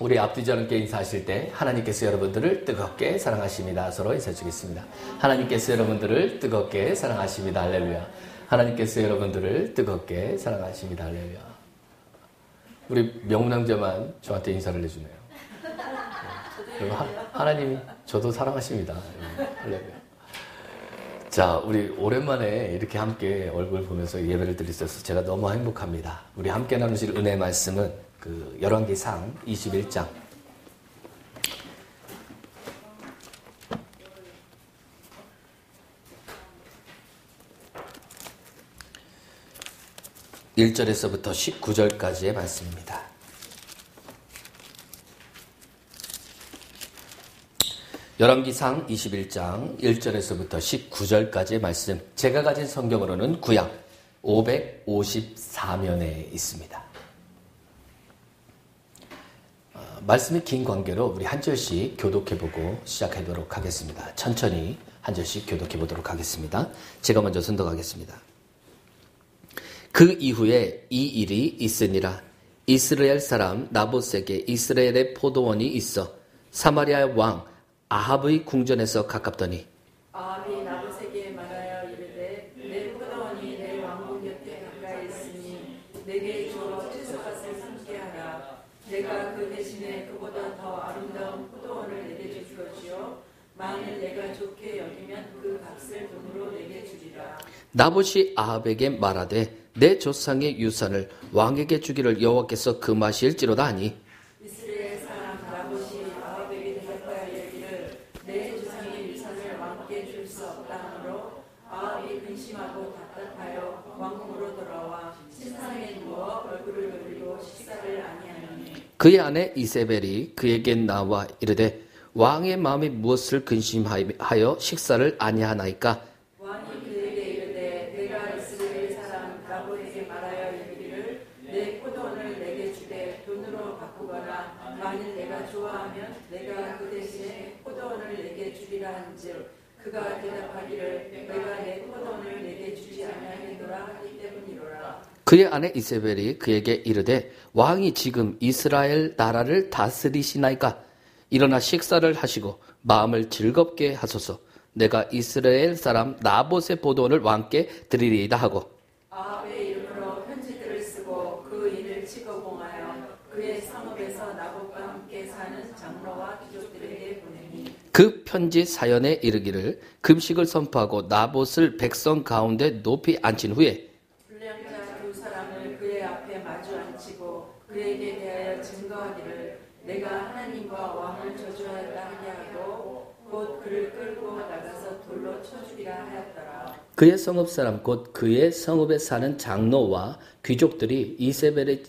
우리 앞뒤지 않게 인사하실 때 하나님께서 여러분들을 뜨겁게 사랑하십니다. 서로 인사해 주겠습니다. 하나님께서 여러분들을 뜨겁게 사랑하십니다. 할렐루야. 하나님께서 여러분들을 뜨겁게 사랑하십니다. 할렐루야. 우리 명랑자만 저한테 인사를 해주네요. 하나님이 저도 사랑하십니다. 할렐루야. 자, 우리 오랜만에 이렇게 함께 얼굴 보면서 예배를 드릴 수 있어서 제가 너무 행복합니다. 우리 함께 나누실 은혜 말씀은 그 열왕기상 21장 1절에서부터 19절까지의 말씀입니다. 열왕기상 21장 1절에서부터 19절까지의 말씀, 제가 가진 성경으로는 구약 554면에 있습니다. 말씀이 긴 관계로 우리 한 절씩 교독해보고 시작하도록 하겠습니다. 천천히 한 절씩 교독해보도록 하겠습니다. 제가 먼저 선독하겠습니다. 그 이후에 이 일이 있으니라. 이스라엘 사람 나봇에게 이스라엘의 포도원이 있어 사마리아 왕 아합의 궁전에서 가깝더니 아합이 나봇에게 말하여 이르되 내 포도원이 내 왕궁 곁에 가까이 있으니 내게 주어 채소밭을 삼게 하라. 내가 그 대신에 그보다 더 아름다운 포도원을 내게 주었지요. 만일 내가 좋게 여기면 그 값을 돈으로 내게 주리라. 나봇이 아합에게 말하되 내 조상의 유산을 왕에게 주기를 여호와께서 금하실지로다 하니 이스라엘 사람 나봇이 아합에게 대답하여 이르기를 내 조상의 유산을 왕께 줄 수 없다 하므로 아합이 근심하고 답답하여 왕궁으로 돌아와 침상에 누워 얼굴을 돌리고 식사를 아니하니 그의 아내 이세벨이 그에게 나와 이르되 왕의 마음이 무엇을 근심하여 식사를 아니하나이까. 왕이 그에게 이르되 내가 이스라엘 사람 나봇에게 말하여 이르기를 내 포도원을 내게 주되 돈으로 바꾸거나 만일 내가 좋아하면 내가 그 대신에 포도원을 내게 주리라 한즉 그가 대답하기를 내가 내 포도원을 내게 주지 아니하겠노라 하기 때문이로라. 그의 아내 이세벨이 그에게 이르되 왕이 지금 이스라엘 나라를 다스리시나이까. 일어나 식사를 하시고 마음을 즐겁게 하소서. 내가 이스라엘 사람 나봇의 포도원을 왕께 드리리이다 하고 아합의 이름으로 편지들을 쓰고 그 일을 치거봉하여 그의 성읍에서 나봇과 함께 사는 장로와 귀족들에게 보내니 그 편지 사연에 이르기를 금식을 선포하고 나봇을 백성 가운데 높이 앉힌 후에 불량자 두 사람을 그의 앞에 마주 앉히고 그에게 대하여 증거하기를 내가 하나님과 왕을 저주하였다 하게 하고 곧 그를 끌고 나가서 돌로 쳐 죽이라 하였더라. 그의 성읍 사람 곧 그의 성읍에 사는 장로와 귀족들이 이세벨의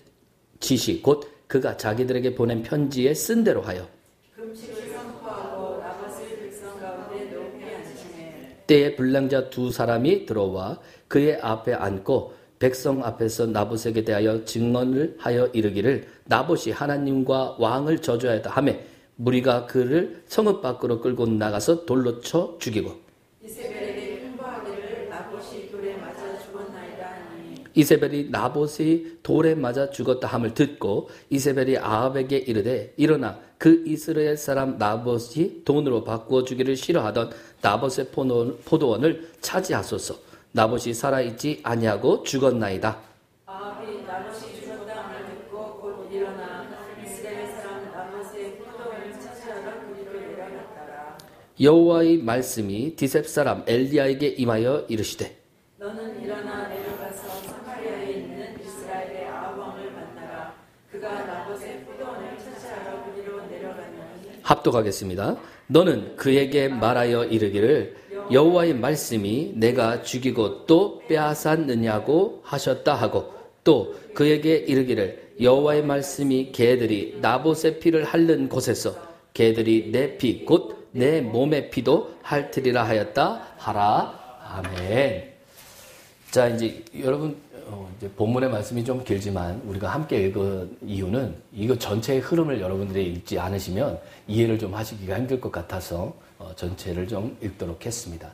지시 곧 그가 자기들에게 보낸 편지에 쓴 대로 하여 금식을 선포하고 나봇을 백성 가운데 높이 앉히매 때에 불량자 두 사람이 들어와 그의 앞에 앉고 백성 앞에서 나봇에게 대하여 증언을 하여 이르기를 나봇이 하나님과 왕을 저주하였다 하며 무리가 그를 성읍 밖으로 끌고 나가서 돌로 쳐 죽이고 이세벨에게 통보하기를 나봇이 돌에 맞아 죽었나이다 하니 이세벨이 나봇이 돌에 맞아 죽었다 함을 듣고 이세벨이 아합에게 이르되 일어나 그 이스라엘 사람 나봇이 돈으로 바꾸어 주기를 싫어하던 나봇의 포도원을 차지하소서. 나봇이 살아있지 아니하고 죽었나이다. 아합이 나봇이 죽었다 함을 듣고 곧 일어나 이스라엘 사람 나봇의 포도원을 차지하러 그리로 내려갔더라. 여호와의 말씀이 디셉 사람 엘리야에게 임하여 이르시되 너는 일어나 내려가서 사마리아에 있는 이스라엘의 아합 왕을 만나라. 그가 나봇의 포도원을 차지하러 그리로 내려갔느니 합독하겠습니다. 너는 그에게 말하여 이르기를 여호와의 말씀이 내가 죽이고 또 빼앗았느냐고 하셨다 하고 또 그에게 이르기를 여호와의 말씀이 개들이 나봇의 피를 핥는 곳에서 개들이 내 피 곧 내 몸의 피도 핥으리라 하였다 하라. 아멘. 자, 이제 여러분 이제 본문의 말씀이 좀 길지만 우리가 함께 읽은 이유는 이거 전체의 흐름을 여러분들이 읽지 않으시면 이해를 좀 하시기가 힘들 것 같아서 전체를 좀 읽도록 했습니다.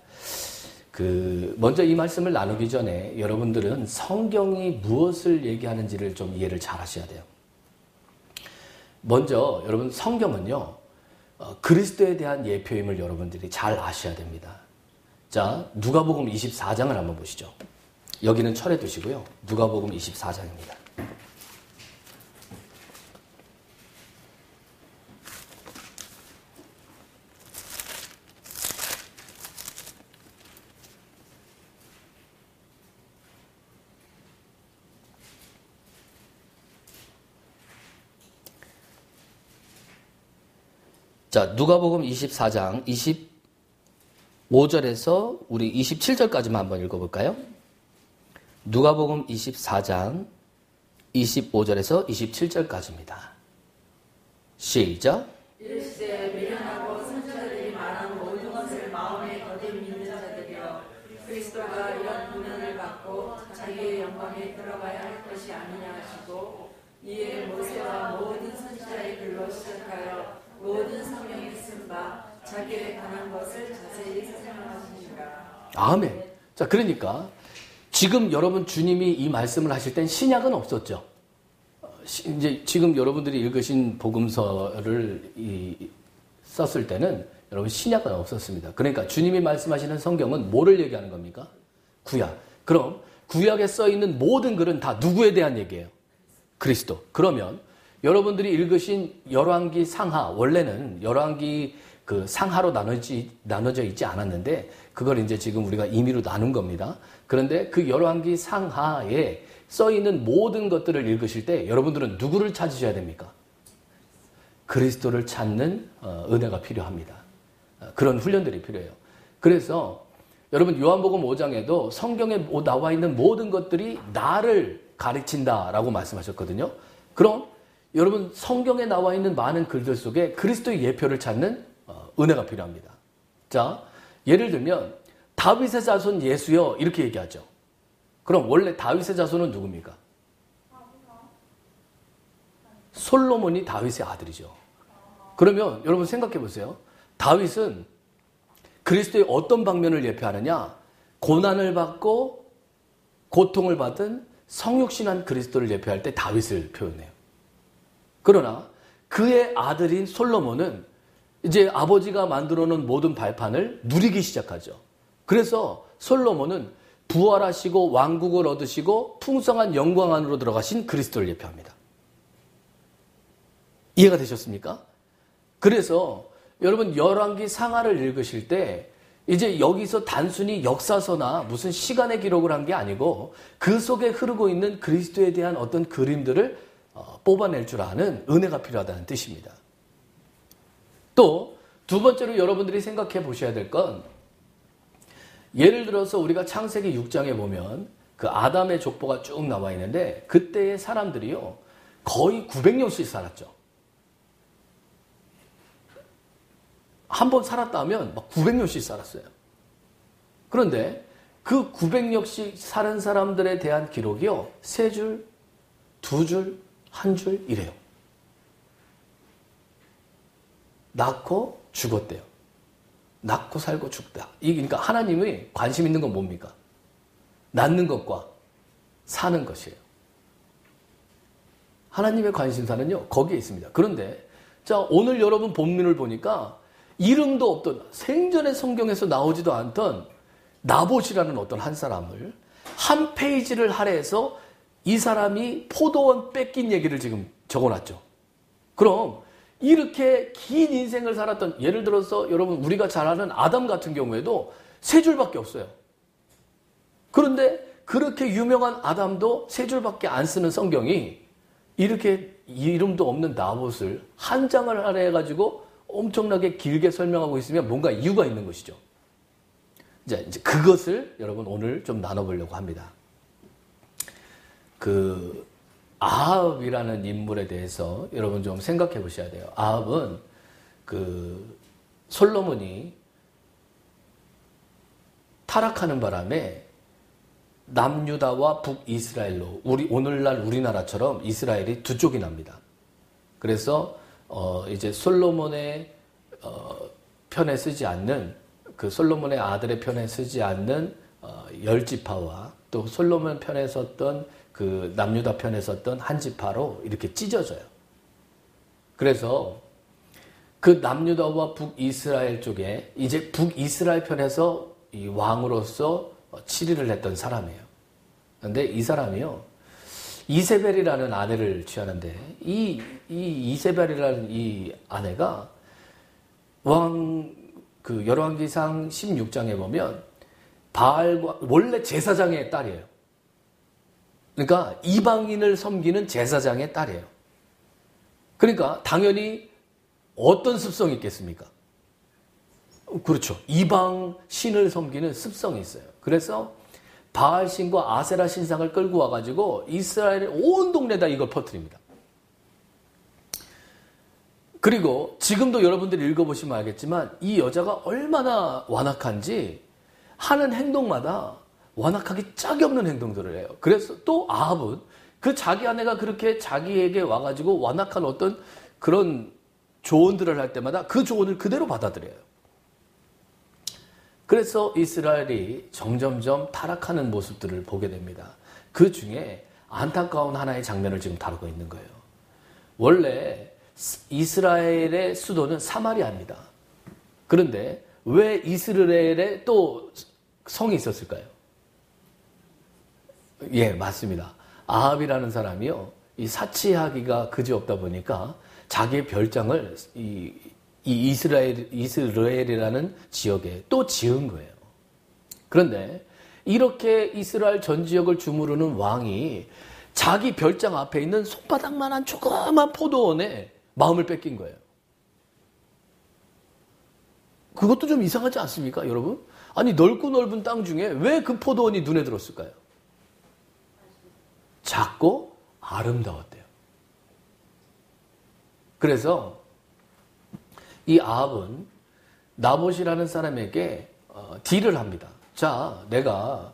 먼저 이 말씀을 나누기 전에 여러분들은 성경이 무엇을 얘기하는지를 좀 이해를 잘 하셔야 돼요. 먼저 여러분 성경은요, 그리스도에 대한 예표임을 여러분들이 잘 아셔야 됩니다. 자, 누가복음 24장을 한번 보시죠. 여기는 철에 두시고요. 누가복음 24장입니다. 자, 누가복음 24장 25절에서 우리 27절까지만 한번 읽어볼까요? 누가복음 24장 25절에서 27절까지입니다. 시작. 이르시되 미련하고 선지자들이 말한 모든 것을 마음에 거듭 믿는 자들이여, 그리스도가 이런 고난을 받고 자기의 영광에 들어가야 할 것이 아니냐 하시고, 이에 모세와 모든 선지자의 글로 시작하여 모든 성경에 쓴 바 자기에 관한 것을 자세히 설명하시니라. 아멘. 자, 그러니까 지금 여러분 주님이 이 말씀을 하실 땐 신약은 없었죠. 이제 지금 여러분들이 읽으신 복음서를 썼을 때는 여러분 신약은 없었습니다. 그러니까 주님이 말씀하시는 성경은 뭐를 얘기하는 겁니까? 구약. 그럼 구약에 써 있는 모든 글은 다 누구에 대한 얘기예요? 그리스도. 그러면 여러분들이 읽으신 열왕기 상하, 원래는 열왕기 그 상하로 나눠져 있지 않았는데 그걸 이제 지금 우리가 임의로 나눈 겁니다. 그런데 그 열왕기 상하에 써 있는 모든 것들을 읽으실 때 여러분들은 누구를 찾으셔야 됩니까? 그리스도를 찾는 은혜가 필요합니다. 그런 훈련들이 필요해요. 그래서 여러분 요한복음 5장에도 성경에 나와 있는 모든 것들이 나를 가르친다라고 말씀하셨거든요. 그럼 여러분 성경에 나와 있는 많은 글들 속에 그리스도의 예표를 찾는 은혜가 필요합니다. 자, 예를 들면 다윗의 자손 예수여 이렇게 얘기하죠. 그럼 원래 다윗의 자손은 누굽니까? 솔로몬이 다윗의 아들이죠. 그러면 여러분 생각해 보세요. 다윗은 그리스도의 어떤 방면을 예표하느냐? 고난을 받고 고통을 받은 성육신한 그리스도를 예표할 때 다윗을 표현해요. 그러나 그의 아들인 솔로몬은 이제 아버지가 만들어 놓은 모든 발판을 누리기 시작하죠. 그래서 솔로몬은 부활하시고 왕국을 얻으시고 풍성한 영광 안으로 들어가신 그리스도를 예표합니다. 이해가 되셨습니까? 그래서 여러분 열왕기 상하를 읽으실 때 이제 여기서 단순히 역사서나 무슨 시간의 기록을 한 게 아니고 그 속에 흐르고 있는 그리스도에 대한 어떤 그림들을 뽑아낼 줄 아는 은혜가 필요하다는 뜻입니다. 또 두 번째로 여러분들이 생각해 보셔야 될 건 예를 들어서 우리가 창세기 6장에 보면 그 아담의 족보가 쭉 나와 있는데 그때의 사람들이요 거의 900년씩 살았죠. 한 번 살았다면 막 900년씩 살았어요. 그런데 그 900년씩 사는 사람들에 대한 기록이요 3줄, 2줄, 1줄 이래요. 낳고 죽었대요. 낳고 살고 죽다. 그러니까 하나님이 관심 있는 건 뭡니까? 낳는 것과 사는 것이에요. 하나님의 관심사는요 거기에 있습니다. 그런데 자 오늘 여러분 본문을 보니까 이름도 없던 생전에 성경에서 나오지도 않던 나봇이라는 어떤 한 사람을 한 페이지를 할애해서 이 사람이 포도원 뺏긴 얘기를 지금 적어놨죠. 그럼 이렇게 긴 인생을 살았던 예를 들어서 여러분 우리가 잘 아는 아담 같은 경우에도 3줄밖에 없어요. 그런데 그렇게 유명한 아담도 3줄밖에 안 쓰는 성경이 이렇게 이름도 없는 나봇을 한 장을 할애해가지고 엄청나게 길게 설명하고 있으면 뭔가 이유가 있는 것이죠. 이제 그것을 여러분 오늘 좀 나눠보려고 합니다. 그 아합이라는 인물에 대해서 여러분 좀 생각해 보셔야 돼요. 아합은 그 솔로몬이 타락하는 바람에 남유다와 북이스라엘로 오늘날 우리나라처럼 이스라엘이 두 쪽이 납니다. 그래서 이제 솔로몬의 편에 쓰지 않는 그 솔로몬의 아들의 편에 쓰지 않는 10지파와 또 솔로몬 편에 섰던 그 남유다 편에 섰던 한 지파로 이렇게 찢어져요. 그래서 그 남유다와 북이스라엘 쪽에 이제 북이스라엘 편에서 이 왕으로서 치리를 했던 사람이에요. 그런데 이 사람이요, 이세벨이라는 아내를 취하는데 이 이세벨이라는 이 아내가 그 열왕기상 16장에 보면 바알과 원래 제사장의 딸이에요. 그러니까 이방인을 섬기는 제사장의 딸이에요. 그러니까 당연히 어떤 습성이 있겠습니까? 그렇죠. 이방 신을 섬기는 습성이 있어요. 그래서 바알 신과 아세라 신상을 끌고 와가지고 이스라엘의 온 동네에다 이걸 퍼뜨립니다. 그리고 지금도 여러분들이 읽어보시면 알겠지만 이 여자가 얼마나 완악한지 하는 행동마다 완악하기 짝이 없는 행동들을 해요. 그래서 또 아합은 그 자기 아내가 그렇게 자기에게 와가지고 완악한 어떤 그런 조언들을 할 때마다 그 조언을 그대로 받아들여요. 그래서 이스라엘이 점점점 타락하는 모습들을 보게 됩니다. 그 중에 안타까운 하나의 장면을 지금 다루고 있는 거예요. 원래 이스라엘의 수도는 사마리아입니다. 그런데 왜 이스라엘에 또 성이 있었을까요? 예, 맞습니다. 아합이라는 사람이요, 이 사치하기가 그지없다 보니까 자기의 별장을 이 이스라엘이라는 지역에 또 지은 거예요. 그런데 이렇게 이스라엘 전 지역을 주무르는 왕이 자기 별장 앞에 있는 손바닥만한 조그만 포도원에 마음을 뺏긴 거예요. 그것도 좀 이상하지 않습니까, 여러분? 아니, 넓고 넓은 땅 중에 왜 그 포도원이 눈에 들었을까요? 작고 아름다웠대요. 그래서 이 아합은 나봇이라는 사람에게 딜을 합니다. 자, 내가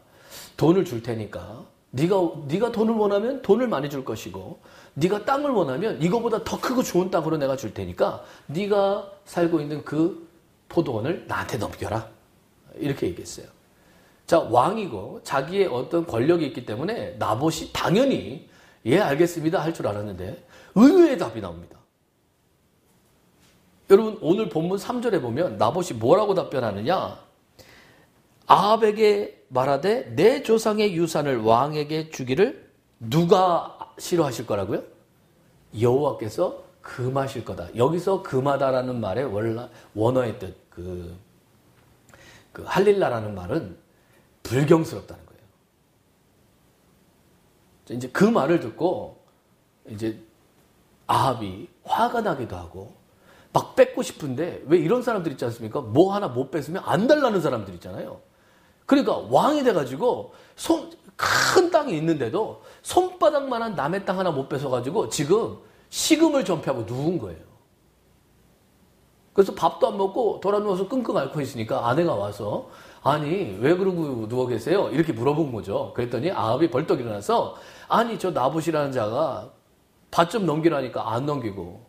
돈을 줄 테니까 네가 돈을 원하면 돈을 많이 줄 것이고, 네가 땅을 원하면 이거보다 더 크고 좋은 땅으로 내가 줄 테니까 네가 살고 있는 그 포도원을 나한테 넘겨라. 이렇게 얘기했어요. 자, 왕이고 자기의 어떤 권력이 있기 때문에 나봇이 당연히 예, 알겠습니다 할 줄 알았는데 의외의 답이 나옵니다. 여러분, 오늘 본문 3절에 보면 나봇이 뭐라고 답변하느냐? 아합에게 말하되 내 조상의 유산을 왕에게 주기를 누가 싫어하실 거라고요? 여호와께서 금하실 거다. 여기서 금하다라는 말의 원어의 뜻, 그 할릴라라는 말은 불경스럽다는 거예요. 이제 그 말을 듣고 이제 아합이 화가 나기도 하고 막 뺏고 싶은데, 왜 이런 사람들 있지 않습니까? 뭐 하나 못 뺏으면 안 달라는 사람들 있잖아요. 그러니까 왕이 돼가지고 큰 땅이 있는데도 손바닥만한 남의 땅 하나 못 뺏어가지고 지금 식음을 전폐하고 누운 거예요. 그래서 밥도 안 먹고 돌아 누워서 끙끙 앓고 있으니까 아내가 와서 아니 왜 그러고 누워 계세요? 이렇게 물어본 거죠. 그랬더니 아합이 벌떡 일어나서 아니 저 나봇이라는 자가 밭 좀 넘기라니까 안 넘기고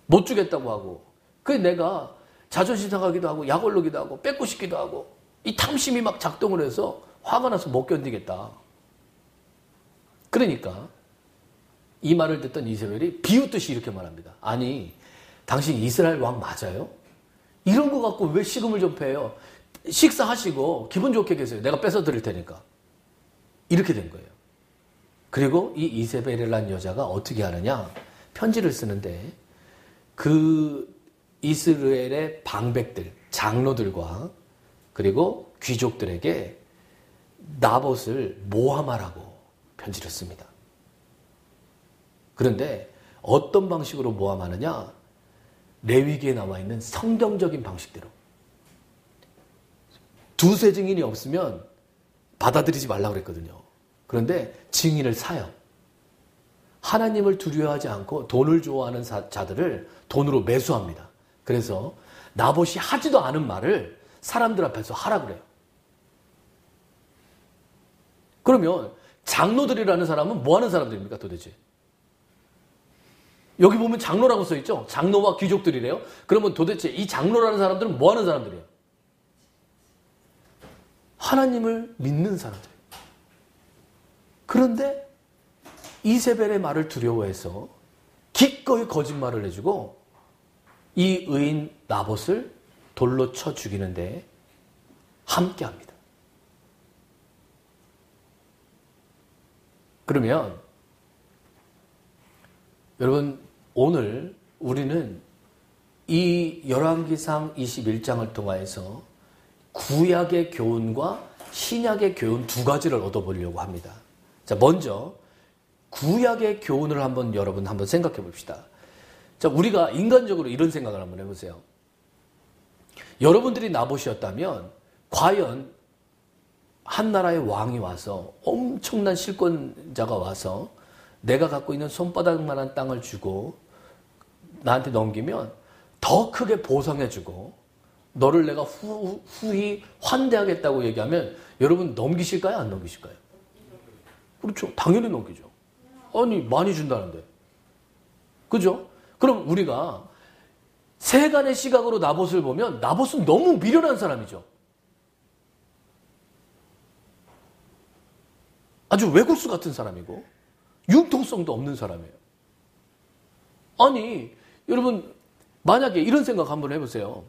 못 주겠다고 하고, 그래 내가 자존심 상하기도 하고 약 올르기도 하고 뺏고 싶기도 하고 이 탐심이 막 작동을 해서 화가 나서 못 견디겠다. 그러니까 이 말을 듣던 이세벨이 비웃듯이 이렇게 말합니다. 아니, 당신 이스라엘 왕 맞아요? 이런 거 갖고 왜 식음을 전폐해요? 식사하시고 기분 좋게 계세요. 내가 뺏어 드릴 테니까. 이렇게 된 거예요. 그리고 이 이세벨이라는 여자가 어떻게 하느냐? 편지를 쓰는데 그 이스라엘의 방백들, 장로들과 그리고 귀족들에게 나봇을 모함하라고 편지를 씁니다. 그런데 어떤 방식으로 모함하느냐? 레위기에 나와 있는 성경적인 방식대로. 두세 증인이 없으면 받아들이지 말라고 그랬거든요. 그런데 증인을 사요. 하나님을 두려워하지 않고 돈을 좋아하는 자들을 돈으로 매수합니다. 그래서 나봇이 하지도 않은 말을 사람들 앞에서 하라 그래요. 그러면 장로들이라는 사람은 뭐 하는 사람들입니까 도대체? 여기 보면 장로라고 써있죠? 장로와 귀족들이래요. 그러면 도대체 이 장로라는 사람들은 뭐 하는 사람들이에요? 하나님을 믿는 사람들. 그런데 이세벨의 말을 두려워해서 기꺼이 거짓말을 해주고 이 의인 나봇을 돌로 쳐 죽이는데 함께합니다. 그러면 여러분 오늘 우리는 이 열왕기상 21장을 통하여서 구약의 교훈과 신약의 교훈 두 가지를 얻어보려고 합니다. 자, 먼저 구약의 교훈을 여러분 한번 생각해 봅시다. 자, 우리가 인간적으로 이런 생각을 한번 해보세요. 여러분들이 나봇이었다면 과연 한 나라의 왕이 와서 엄청난 실권자가 와서 내가 갖고 있는 손바닥만한 땅을 주고 나한테 넘기면 더 크게 보상해주고 너를 내가 후히 환대하겠다고 얘기하면 여러분 넘기실까요? 안 넘기실까요? 그렇죠. 당연히 넘기죠. 아니 많이 준다는데. 그죠? 그럼 우리가 세간의 시각으로 나봇을 보면 나봇은 너무 미련한 사람이죠. 아주 외국수 같은 사람이고 융통성도 없는 사람이에요. 아니 여러분 만약에 이런 생각 한번 해보세요.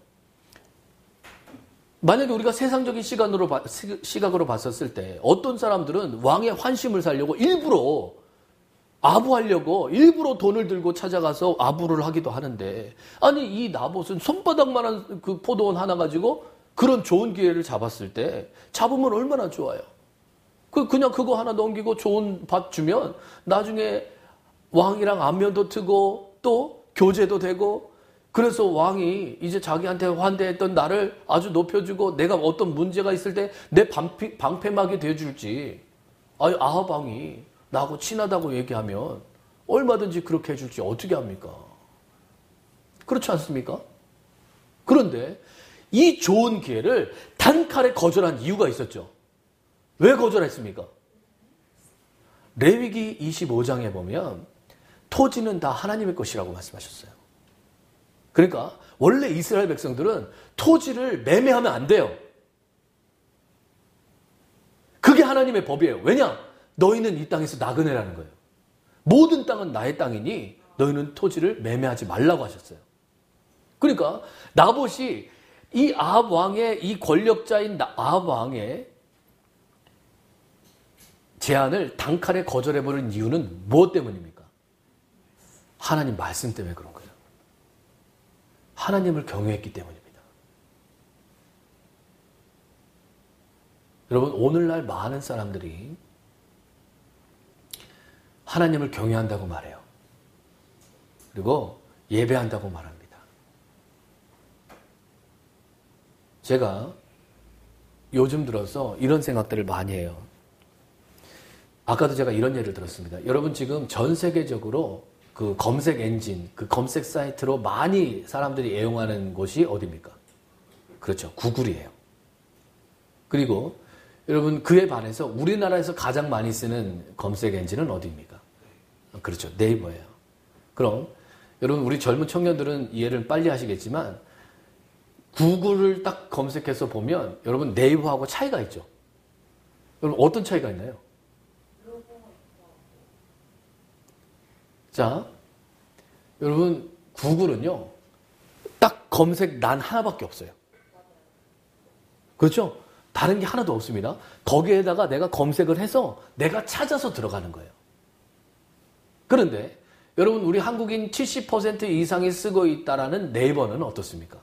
만약에 우리가 세상적인 시각으로 봤었을 때 어떤 사람들은 왕의 환심을 살려고 일부러 아부하려고 일부러 돈을 들고 찾아가서 아부를 하기도 하는데 아니 이 나봇은 손바닥만한 그 포도원 하나 가지고 그런 좋은 기회를 잡았을 때 잡으면 얼마나 좋아요. 그냥 그거 하나 넘기고 좋은 밭 주면 나중에 왕이랑 안면도 트고 또 교제도 되고 그래서 왕이 이제 자기한테 환대했던 나를 아주 높여주고 내가 어떤 문제가 있을 때 내 방패막이 돼줄지 아니 아합 왕이 나하고 친하다고 얘기하면 얼마든지 그렇게 해줄지 어떻게 합니까? 그렇지 않습니까? 그런데 이 좋은 기회를 단칼에 거절한 이유가 있었죠. 왜 거절했습니까? 레위기 25장에 보면 토지는 다 하나님의 것이라고 말씀하셨어요. 그러니까 원래 이스라엘 백성들은 토지를 매매하면 안 돼요. 그게 하나님의 법이에요. 왜냐? 너희는 이 땅에서 나그네라는 거예요. 모든 땅은 나의 땅이니 너희는 토지를 매매하지 말라고 하셨어요. 그러니까 나봇이 이 아합 왕의 이 권력자인 아합 왕의 제안을 단칼에 거절해버린 이유는 무엇 때문입니까? 하나님 말씀 때문에 그런 거예요. 하나님을 경외했기 때문입니다. 여러분 오늘날 많은 사람들이 하나님을 경외한다고 말해요. 그리고 예배한다고 말합니다. 제가 요즘 들어서 이런 생각들을 많이 해요. 아까도 제가 이런 예를 들었습니다. 여러분 지금 전 세계적으로 그 검색 엔진, 그 검색 사이트로 많이 사람들이 애용하는 곳이 어디입니까? 그렇죠. 구글이에요. 그리고 여러분 그에 반해서 우리나라에서 가장 많이 쓰는 검색 엔진은 어디입니까? 그렇죠. 네이버예요. 그럼 여러분 우리 젊은 청년들은 이해를 빨리 하시겠지만 구글을 딱 검색해서 보면 여러분 네이버하고 차이가 있죠. 여러분 어떤 차이가 있나요? 자, 여러분 구글은요 딱 검색란 하나밖에 없어요. 그렇죠? 다른 게 하나도 없습니다. 거기에다가 내가 검색을 해서 내가 찾아서 들어가는 거예요. 그런데 여러분 우리 한국인 70% 이상이 쓰고 있다라는 네이버는 어떻습니까?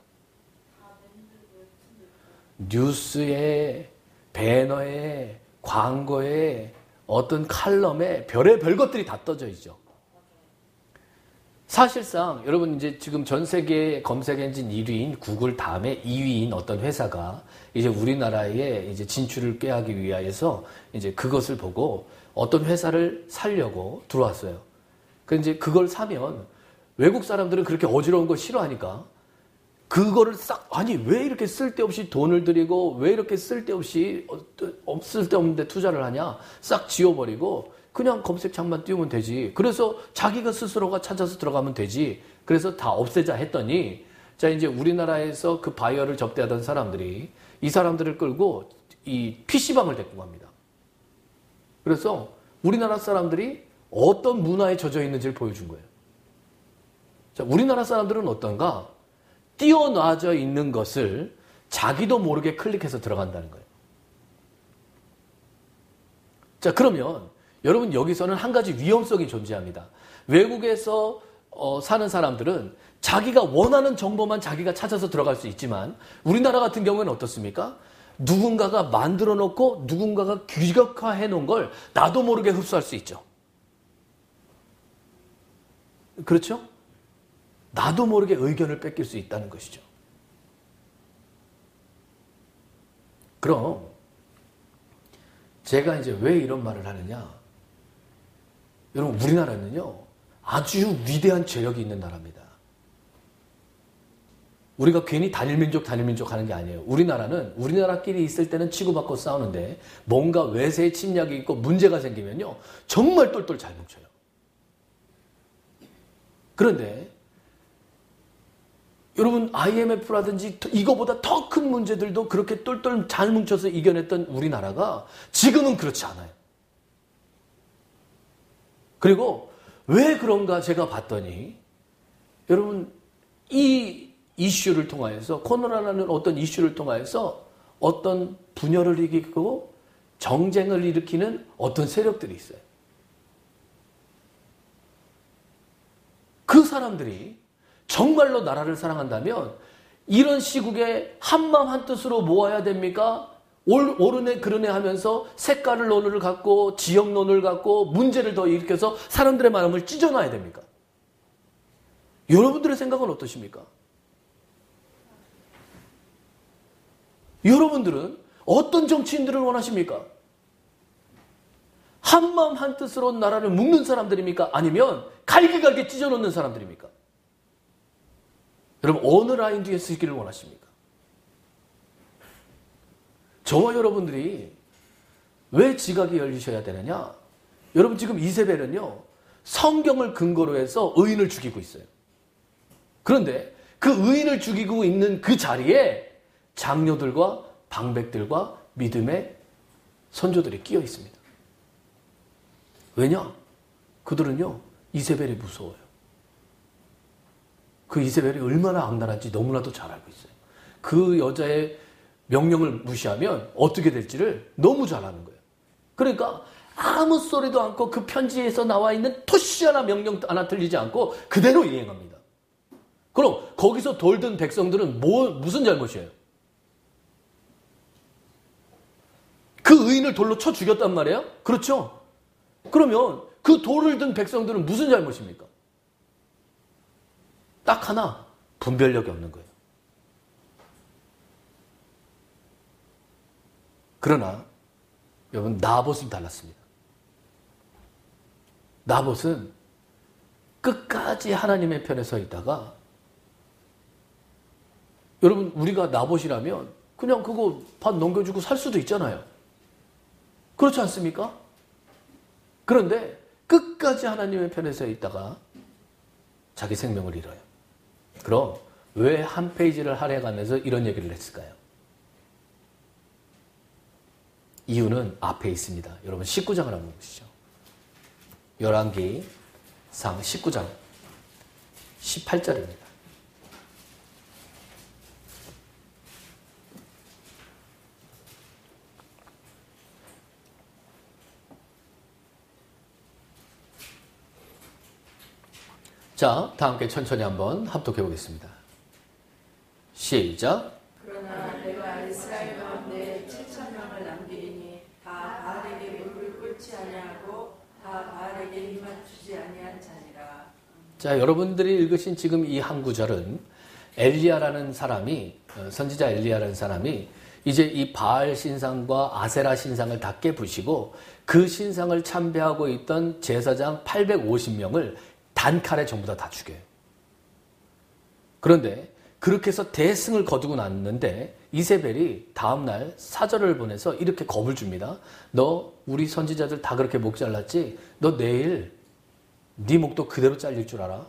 뉴스에, 배너에, 광고에, 어떤 칼럼에 별의별 것들이 다 떠져 있죠. 사실상 여러분 이제 지금 전 세계 검색 엔진 1위인 구글 다음에 2위인 어떤 회사가 이제 우리나라에 이제 진출을 꾀하기 위하여서 이제 그것을 보고 어떤 회사를 사려고 들어왔어요. 그런데 이제 그걸 사면 외국 사람들은 그렇게 어지러운 거 싫어하니까 그거를 싹 아니 왜 이렇게 쓸데없이 돈을 들이고 왜 이렇게 쓸데없이 쓸데없는데 투자를 하냐 싹 지워버리고 그냥 검색창만 띄우면 되지. 그래서 자기가 스스로가 찾아서 들어가면 되지. 그래서 다 없애자 했더니 자 이제 우리나라에서 그 바이어를 접대하던 사람들이 이 사람들을 끌고 이 PC방을 데리고 갑니다. 그래서 우리나라 사람들이 어떤 문화에 젖어 있는지를 보여준 거예요. 자, 우리나라 사람들은 어떤가? 띄어놔져 있는 것을 자기도 모르게 클릭해서 들어간다는 거예요. 자, 그러면 여러분 여기서는 한 가지 위험성이 존재합니다. 외국에서 사는 사람들은 자기가 원하는 정보만 자기가 찾아서 들어갈 수 있지만 우리나라 같은 경우에는 어떻습니까? 누군가가 만들어 놓고 누군가가 규격화해 놓은 걸 나도 모르게 흡수할 수 있죠. 그렇죠? 나도 모르게 의견을 뺏길 수 있다는 것이죠. 그럼 제가 이제 왜 이런 말을 하느냐? 여러분, 우리나라는요, 아주 위대한 재력이 있는 나라입니다. 우리가 괜히 단일민족 하는 게 아니에요. 우리나라는 우리나라끼리 있을 때는 치고받고 싸우는데 뭔가 외세의 침략이 있고 문제가 생기면요, 정말 똘똘 잘 뭉쳐요. 그런데 여러분, IMF라든지 이거보다 더 큰 문제들도 그렇게 똘똘 잘 뭉쳐서 이겨냈던 우리나라가 지금은 그렇지 않아요. 그리고 왜 그런가 제가 봤더니 여러분, 이 이슈를 통하여서, 코로나라는 어떤 이슈를 통하여서 어떤 분열을 일으키고 정쟁을 일으키는 어떤 세력들이 있어요. 그 사람들이 정말로 나라를 사랑한다면 이런 시국에 한마음 한뜻으로 모아야 됩니까? 옳으네 그러네 하면서 색깔을 논을 갖고 지역 논을 갖고 문제를 더 일으켜서 사람들의 마음을 찢어놔야 됩니까? 여러분들의 생각은 어떠십니까? 여러분들은 어떤 정치인들을 원하십니까? 한마음 한뜻으로 나라를 묶는 사람들입니까? 아니면 갈기갈기 찢어놓는 사람들입니까? 여러분, 어느 라인 뒤에 서기를 원하십니까? 저와 여러분들이 왜 지각이 열리셔야 되느냐? 여러분, 지금 이세벨은요, 성경을 근거로 해서 의인을 죽이고 있어요. 그런데 그 의인을 죽이고 있는 그 자리에 장로들과 방백들과 믿음의 선조들이 끼어 있습니다. 왜냐? 그들은요, 이세벨이 무서워요. 그 이세벨이 얼마나 악랄한지 너무나도 잘 알고 있어요. 그 여자의 명령을 무시하면 어떻게 될지를 너무 잘 아는 거예요. 그러니까 아무 소리도 않고 그 편지에서 나와 있는 토시 하나 명령 하나 틀리지 않고 그대로 이행합니다. 그럼 거기서 돌든 백성들은 무슨 잘못이에요? 그 의인을 돌로 쳐 죽였단 말이에요? 그렇죠? 그러면 그 돌을 든 백성들은 무슨 잘못입니까? 딱 하나, 분별력이 없는 거예요. 그러나 여러분, 나봇은 달랐습니다. 나봇은 끝까지 하나님의 편에 서 있다가, 여러분, 우리가 나봇이라면 그냥 그거 밭 넘겨주고 살 수도 있잖아요. 그렇지 않습니까? 그런데 끝까지 하나님의 편에 서 있다가 자기 생명을 잃어요. 그럼 왜 한 페이지를 할애가면서 이런 얘기를 했을까요? 이유는 앞에 있습니다. 여러분, 19장을 한번 보시죠. 열왕기상 19장 18절입니다. 자, 다 함께 천천히 한번 합독해 보겠습니다. 시작. 그러나 내가 이스라엘 가운데 7,000명을 남기리니 다 바알에게 무릎을 꿇지 아니하고 다 바알에게 힘맞추지 아니한 자니라. 자, 여러분들이 읽으신 지금 이 한 구절은 엘리야라는 사람이, 선지자 엘리야라는 사람이 이제 이 바알 신상과 아세라 신상을 다 깨부시고 그 신상을 참배하고 있던 제사장 850명을 단칼에 전부 다 죽여요. 그런데 그렇게 해서 대승을 거두고 났는데 이세벨이 다음날 사절을 보내서 이렇게 겁을 줍니다. 너 우리 선지자들 다 그렇게 목 잘랐지? 너 내일 네 목도 그대로 잘릴 줄 알아?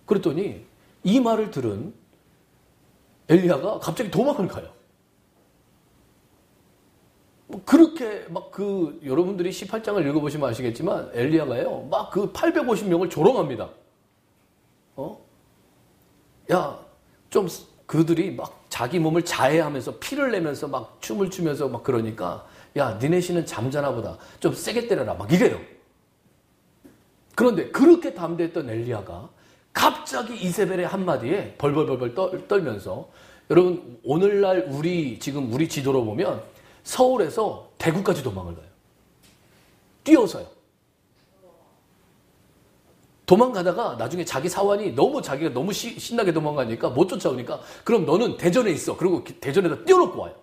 그랬더니 이 말을 들은 엘리야가 갑자기 도망을 가요. 그렇게 여러분들이 18장을 읽어보시면 아시겠지만 엘리야가요, 막 그 850명을 조롱합니다. 야, 좀 그들이 막 자기 몸을 자해하면서 피를 내면서 막 춤을 추면서 막 그러니까 야, 니네 신은 잠자나 보다. 좀 세게 때려라. 막 이래요. 그런데 그렇게 담대했던 엘리야가 갑자기 이세벨의 한마디에 벌벌벌벌 떨면서 여러분 오늘날 지금 우리 지도로 보면 서울에서 대구까지 도망을 가요. 뛰어서요. 도망가다가 나중에 자기 사환이 자기가 너무 신나게 도망가니까 못 쫓아오니까 그럼 너는 대전에 있어. 그리고 대전에다 뛰어놓고 와요.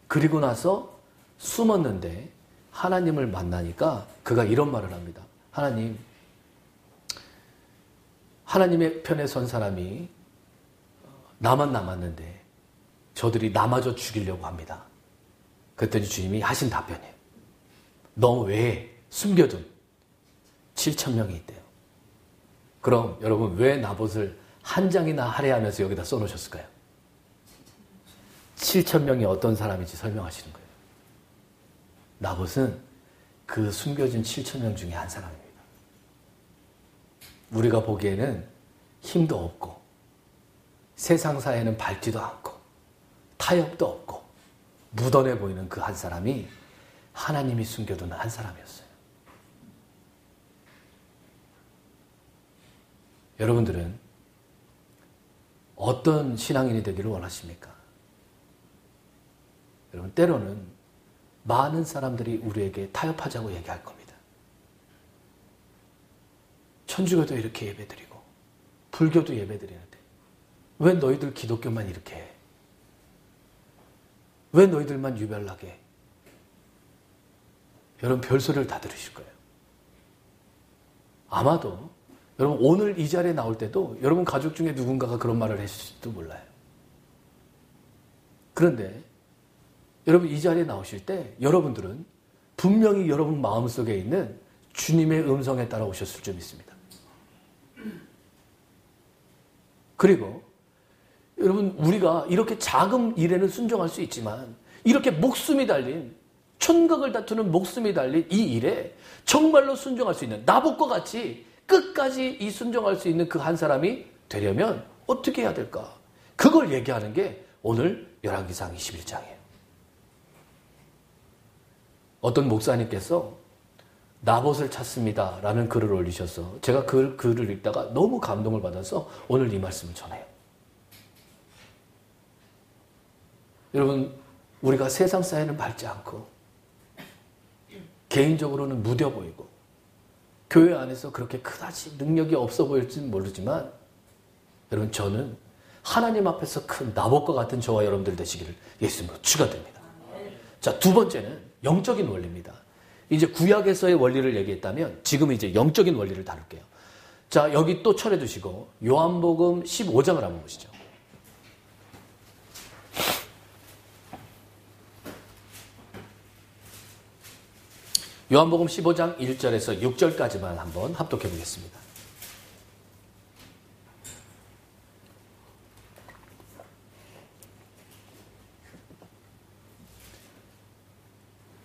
그리고 나서 숨었는데 하나님을 만나니까 그가 이런 말을 합니다. 하나님의 편에 선 사람이 나만 남았는데 저들이 나마저 죽이려고 합니다. 그랬더니 주님이 하신 답변이에요. 너 외에 숨겨둔 7,000명이 있대요. 그럼 여러분 왜 나봇을 한 장이나 할애하면서 여기다 써놓으셨을까요? 7,000명이 어떤 사람인지 설명하시는 거예요. 나봇은 그 숨겨진 7,000명 중에 한 사람입니다. 우리가 보기에는 힘도 없고 세상사에는 밟지도 않고 타협도 없고 무던해 보이는 그 한 사람이 하나님이 숨겨둔 한 사람이었어요. 여러분들은 어떤 신앙인이 되기를 원하십니까? 여러분 때로는 많은 사람들이 우리에게 타협하자고 얘기할 겁니다. 천주교도 이렇게 예배드리고 불교도 예배드리는데 왜 너희들 기독교만 이렇게 해? 왜 너희들만 유별나게 해? 여러분 별소리를 다 들으실 거예요. 아마도 여러분 오늘 이 자리에 나올 때도 여러분 가족 중에 누군가가 그런 말을 했을지도 몰라요. 그런데 여러분 이 자리에 나오실 때 여러분들은 분명히 여러분 마음속에 있는 주님의 음성에 따라 오셨을 줄 믿습니다. 그리고 여러분 우리가 이렇게 작은 일에는 순종할 수 있지만 이렇게 목숨이 달린 천각을 다투는 목숨이 달린 이 일에 정말로 순종할 수 있는 나봇과 같이 끝까지 이 순종할 수 있는 그 한 사람이 되려면 어떻게 해야 될까? 그걸 얘기하는 게 오늘 열왕기상 21장이에요. 어떤 목사님께서 나봇을 찾습니다 라는 글을 올리셔서 제가 그 글을 읽다가 너무 감동을 받아서 오늘 이 말씀을 전해요. 여러분 우리가 세상 사회는 밟지 않고 개인적으로는 무뎌 보이고 교회 안에서 그렇게 그다지 능력이 없어 보일지는 모르지만 여러분 저는 하나님 앞에서 큰 나봇과 같은 저와 여러분들 되시기를 예수님으로 축원드립니다. 자, 두 번째는 영적인 원리입니다. 이제 구약에서의 원리를 얘기했다면 지금은 이제 영적인 원리를 다룰게요. 자, 여기 또 철해 두시고 요한복음 15장을 한번 보시죠. 요한복음 15장 1절에서 6절까지만 한번 합독해 보겠습니다.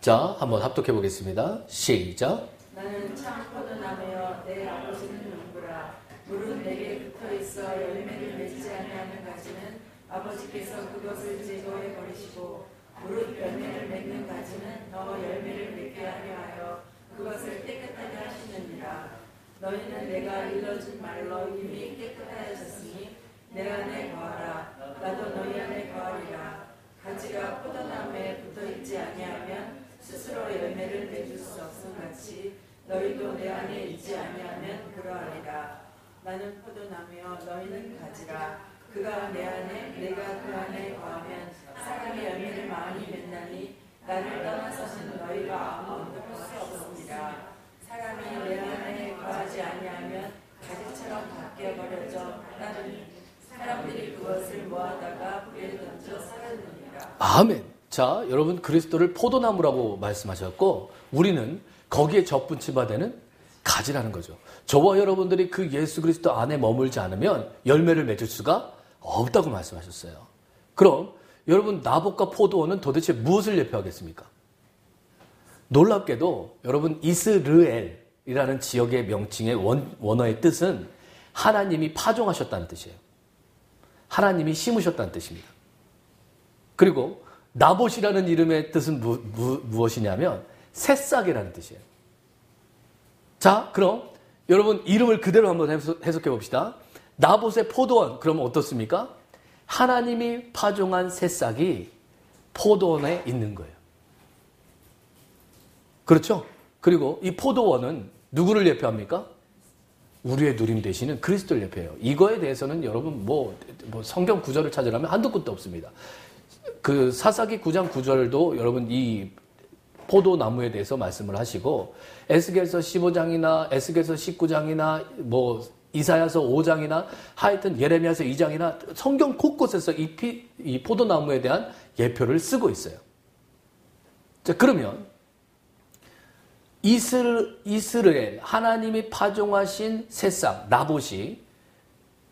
자, 한번 합독해 보겠습니다. 시작. 나는 참 포도나무여 내 아버지는 누구라. 물은 내게 붙어있어 열매를 맺지 아니하는 가지는 아버지께서 그것을 제거해 버리시고 무릇 열매를 맺는 가지는 너 열매를 맺게 하려 하여 그것을 깨끗하게 하시느니라. 너희는 내가 일러준 말로 이미 깨끗하여졌으니 내 안에 거하라. 나도 너희 안에 거하리라. 가지가 포도나무에 붙어있지 아니하면 스스로 열매를 맺을 수 없음 같이 너희도 내 안에 있지 아니하면 그러하리라. 나는 포도나무여 너희는 가지라. 그가 내 안에 내가 그 안에 거하면 사람이 열매를 많이 맺나니 나를 떠나서는 너희가 아무것도 할 수 없습니다. 사람이 내 안에 거하지 아니하면 가지처럼 바뀌어 버려져 나는 사람들이 그것을 모아다가 불에 던져 썰어냅니다. 아멘. 자, 여러분 그리스도를 포도나무라고 말씀하셨고 우리는 거기에 접붙임바 되는 가지라는 거죠. 저와 여러분들이 그 예수 그리스도 안에 머물지 않으면 열매를 맺을 수가 없다고 말씀하셨어요. 그럼 여러분 나봇과 포도원은 도대체 무엇을 예표하겠습니까? 놀랍게도 여러분 이스르엘 이스라엘이라는 지역의 명칭의 원어의 뜻은 하나님이 파종하셨다는 뜻이에요. 하나님이 심으셨다는 뜻입니다. 그리고 나봇이라는 이름의 뜻은 무엇이냐면 새싹이라는 뜻이에요. 자, 그럼 여러분 이름을 그대로 한번 해석해 봅시다. 나봇의 포도원, 그러면 어떻습니까? 하나님이 파종한 새싹이 포도원에 있는 거예요. 그렇죠? 그리고 이 포도원은 누구를 예표합니까? 우리의 누림 되시는 그리스도를 예표해요. 이거에 대해서는 여러분 뭐 성경 구절을 찾으려면 한두 끝도 없습니다. 그 사사기 9장 9절도 여러분 이 포도나무에 대해서 말씀을 하시고 에스겔서 15장이나 에스겔서 19장이나 뭐 이사야서 5장이나 하여튼 예레미야서 2장이나 성경 곳곳에서 이 포도나무에 대한 예표를 쓰고 있어요. 자, 그러면 이스라엘 하나님이 파종하신 새싹 나봇이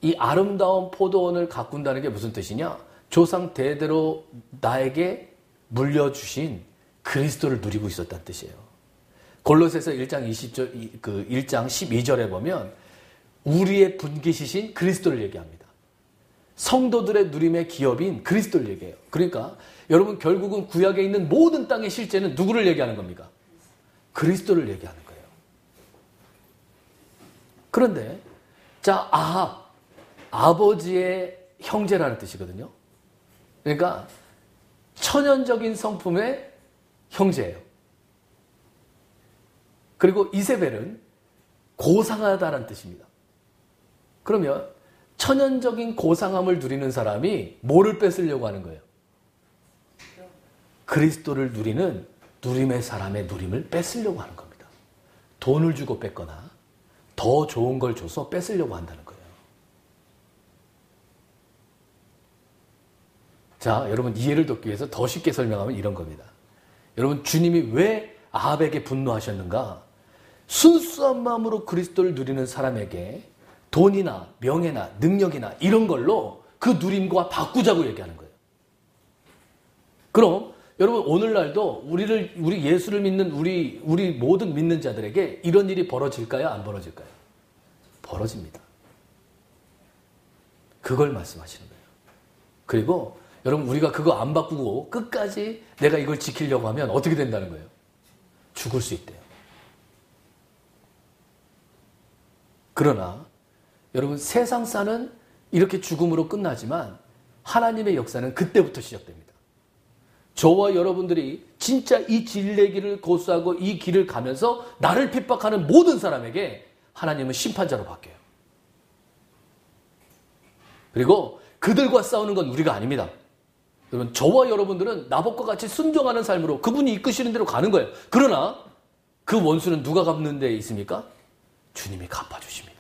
이 아름다운 포도원을 가꾼다는 게 무슨 뜻이냐? 조상 대대로 나에게 물려주신 그리스도를 누리고 있었다는 뜻이에요. 골로새서 1장 1장 12절에 보면 우리의 분깃이신 그리스도를 얘기합니다. 성도들의 누림의 기업인 그리스도를 얘기해요. 그러니까 여러분 결국은 구약에 있는 모든 땅의 실제는 누구를 얘기하는 겁니까? 그리스도를 얘기하는 거예요. 그런데 자, 아합, 아버지의 형제라는 뜻이거든요. 그러니까 천연적인 성품의 형제예요. 그리고 이세벨은 고상하다라는 뜻입니다. 그러면 천연적인 고상함을 누리는 사람이 뭐를 뺏으려고 하는 거예요? 그리스도를 누리는 누림의 사람의 누림을 뺏으려고 하는 겁니다. 돈을 주고 뺏거나 더 좋은 걸 줘서 뺏으려고 한다는 거예요. 자, 여러분 이해를 돕기 위해서 더 쉽게 설명하면 이런 겁니다. 여러분 주님이 왜 아합에게 분노하셨는가? 순수한 마음으로 그리스도를 누리는 사람에게 돈이나 명예나 능력이나 이런 걸로 그 누림과 바꾸자고 얘기하는 거예요. 그럼 여러분 오늘날도 우리 예수를 믿는 우리 모든 믿는 자들에게 이런 일이 벌어질까요? 안 벌어질까요? 벌어집니다. 그걸 말씀하시는 거예요. 그리고 여러분 우리가 그거 안 바꾸고 끝까지 내가 이걸 지키려고 하면 어떻게 된다는 거예요? 죽을 수 있대요. 그러나 여러분 세상사는 이렇게 죽음으로 끝나지만 하나님의 역사는 그때부터 시작됩니다. 저와 여러분들이 진짜 이 진리의 길을 고수하고 이 길을 가면서 나를 핍박하는 모든 사람에게 하나님은 심판자로 바뀌어요. 그리고 그들과 싸우는 건 우리가 아닙니다. 여러분 저와 여러분들은 나봇과 같이 순종하는 삶으로 그분이 이끄시는 대로 가는 거예요. 그러나 그 원수는 누가 갚는 데 있습니까? 주님이 갚아주십니다.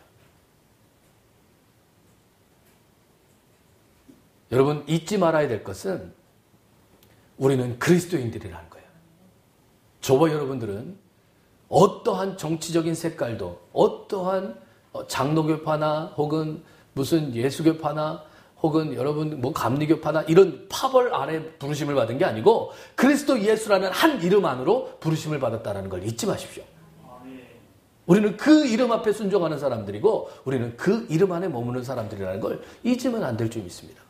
여러분 잊지 말아야 될 것은 우리는 그리스도인들이라는 거예요. 저와 여러분들은 어떠한 정치적인 색깔도 어떠한 장로교파나 혹은 무슨 예수교파나 혹은 여러분 뭐 감리교파나 이런 파벌 아래 부르심을 받은 게 아니고 그리스도 예수라는 한 이름 안으로 부르심을 받았다는 걸 잊지 마십시오. 우리는 그 이름 앞에 순종하는 사람들이고 우리는 그 이름 안에 머무는 사람들이라는 걸 잊으면 안 될 줄 믿습니다.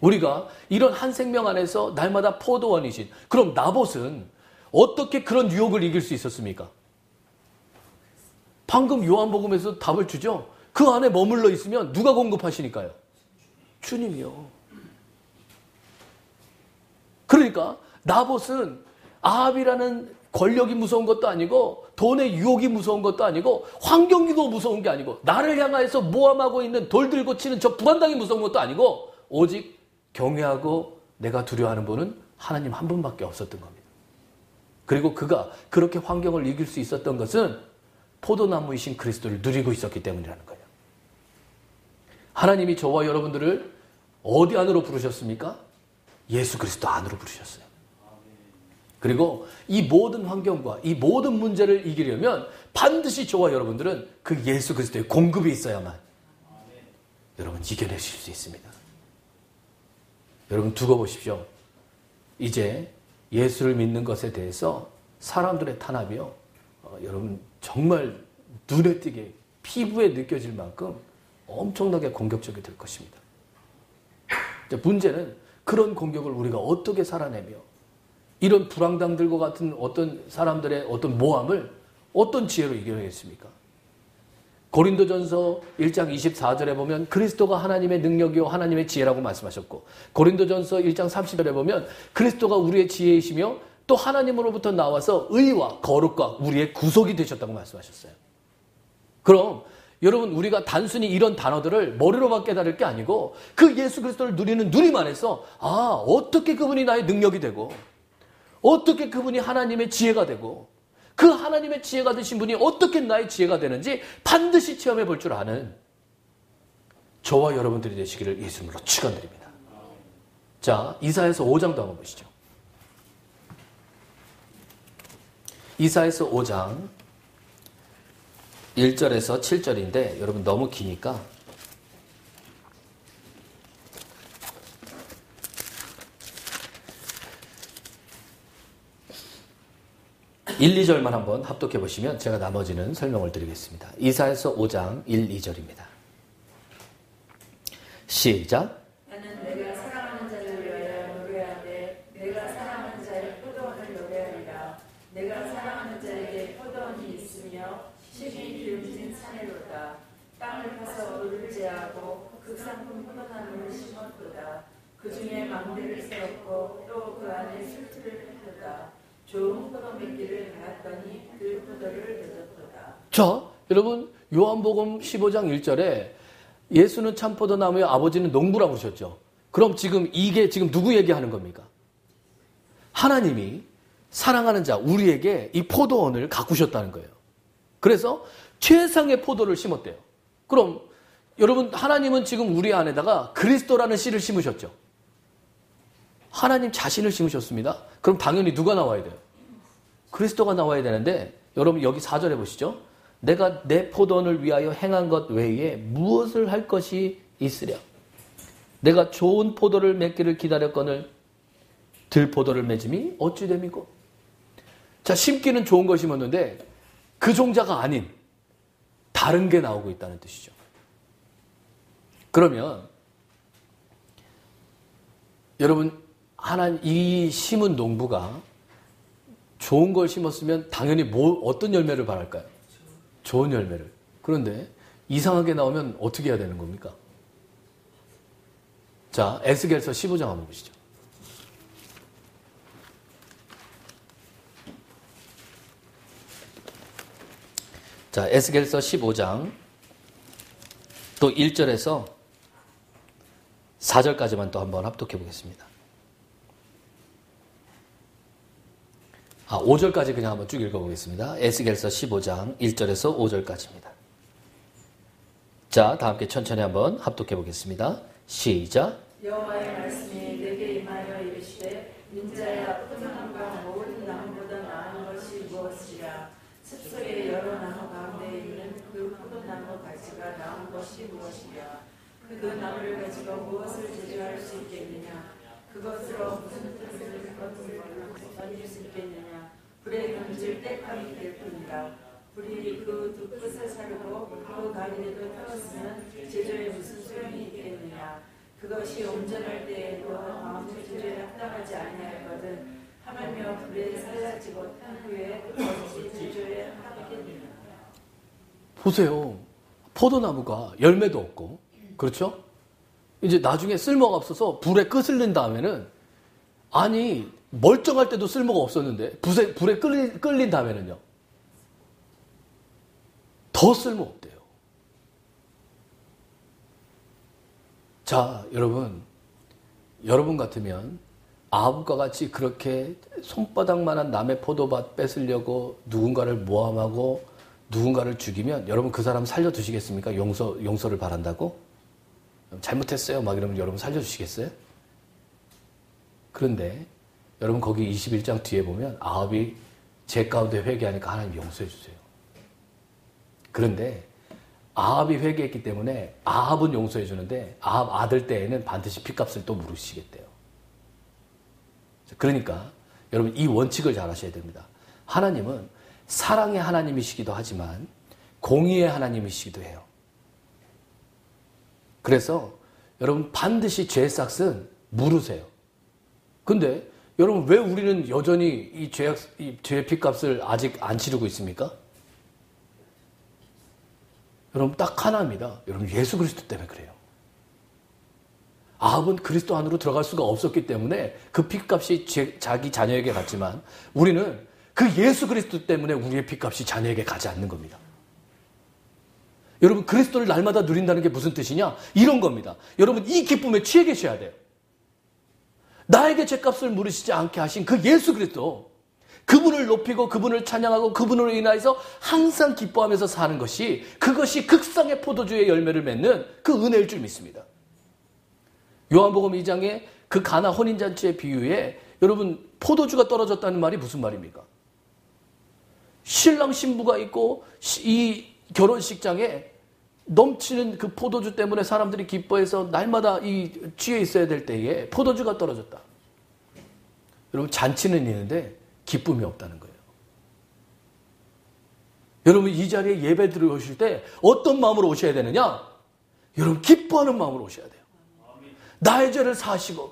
우리가 이런 한 생명 안에서 날마다 포도원이신 그럼 나봇은 어떻게 그런 유혹을 이길 수 있었습니까? 방금 요한복음에서 답을 주죠. 그 안에 머물러 있으면 누가 공급하시니까요? 주님이요. 그러니까 나봇은 아합이라는 권력이 무서운 것도 아니고 돈의 유혹이 무서운 것도 아니고 환경기도 무서운 게 아니고 나를 향하여서 모함하고 있는 돌 들고 치는 저 불안당이 무서운 것도 아니고 오직 경외하고 내가 두려워하는 분은 하나님 한 분밖에 없었던 겁니다. 그리고 그가 그렇게 환경을 이길 수 있었던 것은 포도나무이신 그리스도를 누리고 있었기 때문이라는 거예요. 하나님이 저와 여러분들을 어디 안으로 부르셨습니까? 예수 그리스도 안으로 부르셨어요. 그리고 이 모든 환경과 이 모든 문제를 이기려면 반드시 저와 여러분들은 그 예수 그리스도의 공급이 있어야만 여러분 이겨내실 수 있습니다. 여러분 두고 보십시오. 이제 예수를 믿는 것에 대해서 사람들의 탄압이요 여러분 정말 눈에 띄게 피부에 느껴질 만큼 엄청나게 공격적이 될 것입니다. 문제는 그런 공격을 우리가 어떻게 살아내며 이런 불황당들과 같은 어떤 사람들의 어떤 모함을 어떤 지혜로 이겨내겠습니까? 고린도전서 1장 24절에 보면 그리스도가 하나님의 능력이요 하나님의 지혜라고 말씀하셨고, 고린도전서 1장 30절에 보면 그리스도가 우리의 지혜이시며 또 하나님으로부터 나와서 의와 거룩과 우리의 구속이 되셨다고 말씀하셨어요. 그럼 여러분, 우리가 단순히 이런 단어들을 머리로만 깨달을 게 아니고 그 예수 그리스도를 누리는 누림 안에서 어떻게 그분이 나의 능력이 되고 어떻게 그분이 하나님의 지혜가 되고 그 하나님의 지혜가 되신 분이 어떻게 나의 지혜가 되는지 반드시 체험해 볼 줄 아는 저와 여러분들이 되시기를 예수님으로 축원드립니다. 자, 이사야서 5장도 한번 보시죠. 이사야서 5장 1절에서 7절인데 여러분 너무 기니까 (1, 2절만) 한번 합독해 보시면 제가 나머지는 설명을 드리겠습니다. 이사야서 5장 1, 2절입니다. 시작. 나는 내가 사랑하는 자를 위하여 노래하되 내가 사랑하는 자의 포도원을 노래하리라. 내가 사랑하는 자에게 포도원이 있으며 심히 기름진 산이로다. 땅을 파서 물을 제하고 극상품 포도나무를 심었도다. 그 중에 망대를 세웠고 또 그 안에 술틀을 폈도다. 좋은 포도 맺기를 갈았더니 그 포도를 맺었도다. 자, 여러분 요한복음 15장 1절에 예수는 참 포도나무요 아버지는 농부라고 하셨죠. 그럼 이게 지금 누구 얘기하는 겁니까? 하나님이 사랑하는 자 우리에게 이 포도원을 가꾸셨다는 거예요. 그래서 최상의 포도를 심었대요. 그럼 여러분, 하나님은 지금 우리 안에다가 그리스도라는 씨를 심으셨죠. 하나님 자신을 심으셨습니다. 그럼 당연히 누가 나와야 돼요? 그리스도가 나와야 되는데, 여러분 여기 4절에 보시죠. 내가 내 포도원을 위하여 행한 것 외에 무엇을 할 것이 있으랴. 내가 좋은 포도를 맺기를 기다렸거늘 들포도를 맺음이 어찌 됨이고. 자, 심기는 좋은 걸 심었는데 그 종자가 아닌 다른 게 나오고 있다는 뜻이죠. 그러면 여러분, 이 심은 농부가 좋은 걸 심었으면 당연히 어떤 열매를 바랄까요? 좋은 열매를. 그런데 이상하게 나오면 어떻게 해야 되는 겁니까? 자, 에스겔서 15장 한번 보시죠. 자, 에스겔서 15장 또 1절에서 4절까지만 또 한번 합독해 보겠습니다. 5절까지 그냥 한번 쭉 읽어보겠습니다. 에스겔서 15장 1절에서 5절까지입니다. 자, 다 함께 천천히 한번 합독해 보겠습니다. 시작. 여호와의 말씀이 내게 임하여 이르시되 인자야, 포도나무가 모든 나무보다 나은 것이 무엇이랴. 숲속의 여러 나무 가운데 있는 그 포도나무 가지가 나은 것이 무엇이랴. 그 나무를 가지고 무엇을 제조할 수 있겠느냐. 그것으로 무슨 뜻을 던질 수 있겠느냐. 불에 던질 땔감이 될 뿐이라. 불이 그 두 끝을 사르고 그 가리에도 태웠으면 제조에 무슨 소용이 있겠느냐. 그것이 온전할 때에도 마음의 제조에 합당하지 아니하거든. 하물며 불에 살라지 못한 후에 어찌 제조에 합하겠느냐. 보세요. 포도나무가 열매도 없고, 그렇죠? 이제 나중에 쓸모가 없어서 불에 끝을 낸 다음에는, 아니 멀쩡할 때도 쓸모가 없었는데 불에 끌린 다음에는요, 더 쓸모없대요. 자, 여러분 같으면 아합과 같이 그렇게 손바닥만한 남의 포도밭 뺏으려고 누군가를 모함하고 누군가를 죽이면 여러분 그 사람 살려두시겠습니까? 용서를 바란다고? 잘못했어요 막 이러면 여러분 살려주시겠어요? 그런데 여러분 거기 21장 뒤에 보면 아합이 제 가운데 회개하니까 하나님 용서해 주세요. 그런데 아합이 회개했기 때문에 아합은 용서해 주는데 아합 아들 때에는 반드시 핏값을 또 물으시겠대요. 그러니까 여러분 이 원칙을 잘 아셔야 됩니다. 하나님은 사랑의 하나님이시기도 하지만 공의의 하나님이시기도 해요. 그래서 여러분 반드시 죄의 싹은 물으세요. 근데 여러분 왜 우리는 여전히 이 죄의 핏값을 아직 안 치르고 있습니까? 여러분 딱 하나입니다. 여러분 예수 그리스도 때문에 그래요. 아합은 그리스도 안으로 들어갈 수가 없었기 때문에 그 핏값이 자기 자녀에게 갔지만 우리는 그 예수 그리스도 때문에 우리의 핏값이 자녀에게 가지 않는 겁니다. 여러분 그리스도를 날마다 누린다는 게 무슨 뜻이냐? 이런 겁니다. 여러분 이 기쁨에 취해 계셔야 돼요. 나에게 죄값을 물으시지 않게 하신 그 예수 그리스도, 그분을 높이고 그분을 찬양하고 그분으로 인하여서 항상 기뻐하면서 사는 것이, 그것이 극상의 포도주의 열매를 맺는 그 은혜일 줄 믿습니다. 요한복음 2장에 그 가나 혼인잔치의 비유에 여러분 포도주가 떨어졌다는 말이 무슨 말입니까? 신랑 신부가 있고 이 결혼식장에 넘치는 그 포도주 때문에 사람들이 기뻐해서 날마다 이 취해 있어야 될 때에 포도주가 떨어졌다. 여러분 잔치는 있는데 기쁨이 없다는 거예요. 여러분 이 자리에 예배 들어오실 때 어떤 마음으로 오셔야 되느냐? 여러분 기뻐하는 마음으로 오셔야 돼요. 나의 죄를 사하시고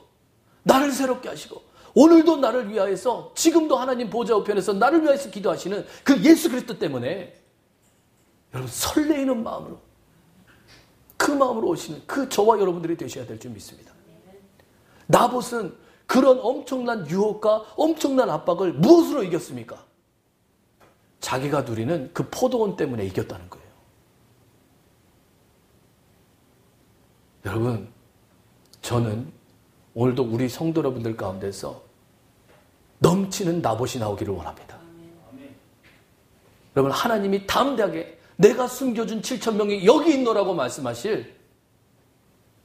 나를 새롭게 하시고 오늘도 나를 위하여서 지금도 하나님 보좌 우편에서 나를 위하여서 기도하시는 그 예수 그리스도 때문에 여러분 설레이는 마음으로, 그 마음으로 오시는 그 저와 여러분들이 되셔야 될 줄 믿습니다. 나봇은 그런 엄청난 유혹과 엄청난 압박을 무엇으로 이겼습니까? 자기가 누리는 그 포도원 때문에 이겼다는 거예요. 여러분 저는 오늘도 우리 성도 여러분들 가운데서 넘치는 나봇이 나오기를 원합니다. 여러분 하나님이 담대하게 내가 숨겨준 7,000명이 여기 있노라고 말씀하실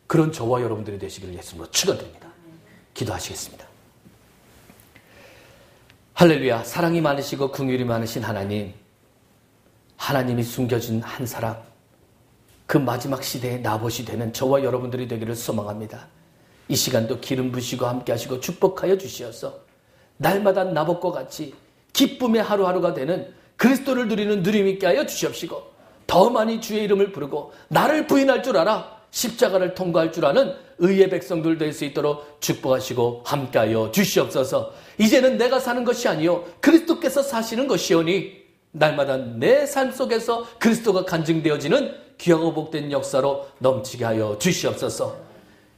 그런 저와 여러분들이 되시기를 예수님으로 축원드립니다. 기도하시겠습니다. 할렐루야. 사랑이 많으시고 긍휼이 많으신 하나님, 하나님이 숨겨준 한 사람, 그 마지막 시대의 나봇이 되는 저와 여러분들이 되기를 소망합니다. 이 시간도 기름 부시고 함께 하시고 축복하여 주시어서 날마다 나봇과 같이 기쁨의 하루하루가 되는 그리스도를 누리는 누림 있게 하여 주시옵시고, 더 많이 주의 이름을 부르고 나를 부인할 줄 알아 십자가를 통과할 줄 아는 의의 백성들 될 수 있도록 축복하시고 함께하여 주시옵소서. 이제는 내가 사는 것이 아니요 그리스도께서 사시는 것이오니 날마다 내 삶 속에서 그리스도가 간증되어지는 귀하고 복된 역사로 넘치게 하여 주시옵소서.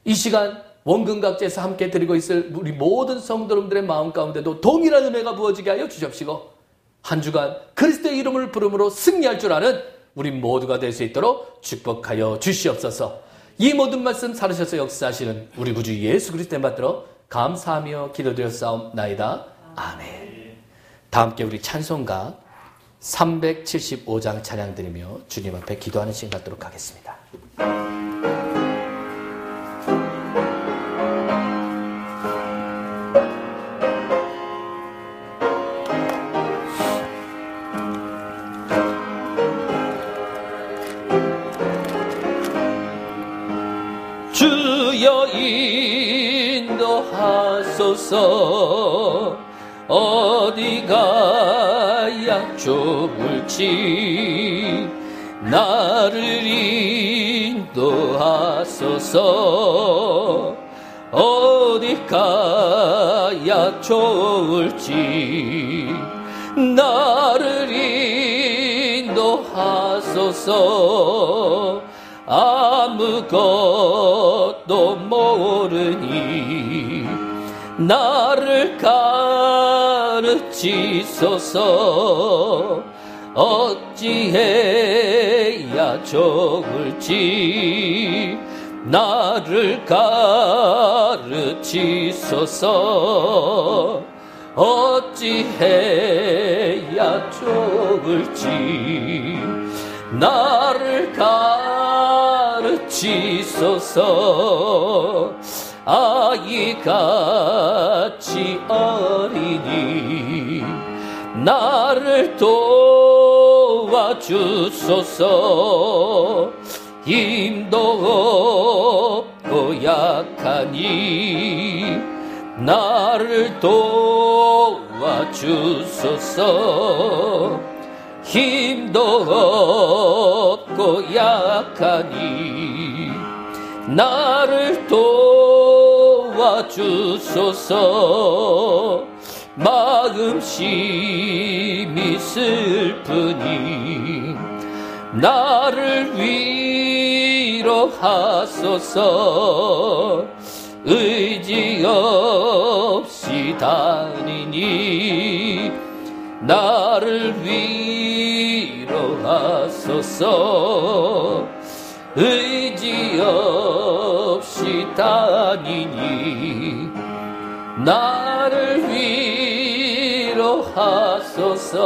이 시간 원근각지에서 함께 드리고 있을 우리 모든 성도님들의 마음 가운데도 동일한 은혜가 부어지게 하여 주시옵시고, 한 주간 그리스도의 이름을 부름으로 승리할 줄 아는 우리 모두가 될 수 있도록 축복하여 주시옵소서. 이 모든 말씀 살으셔서 역사하시는 우리 구주 예수 그리스도의 받들어 감사하며 기도드렸사옵나이다. 아멘. 다 함께 우리 찬송가 375장 찬양드리며 주님 앞에 기도하는 시간 갖도록 하겠습니다. 주여 인도하소서. 어디가 좋을지 나를 인도하소서. 어디가 좋을지 나를 인도하소서. 아무것도 모르니 나를 가르치소서. 어찌해야 좋을지 나를 가르치소서. 어찌해야 좋을지 나를 가르치소서. 아이같이 어리니 나를 도와주소서. 힘도 없고 약하니 나를 도와주소서. 힘도 없고 약하니 나를 도와주소서. 마음 심히 슬프니 나를 위로하소서. 의지 없이 다니니 나를 위로하소서. 의지 없이 다니니 나를 위로하소서.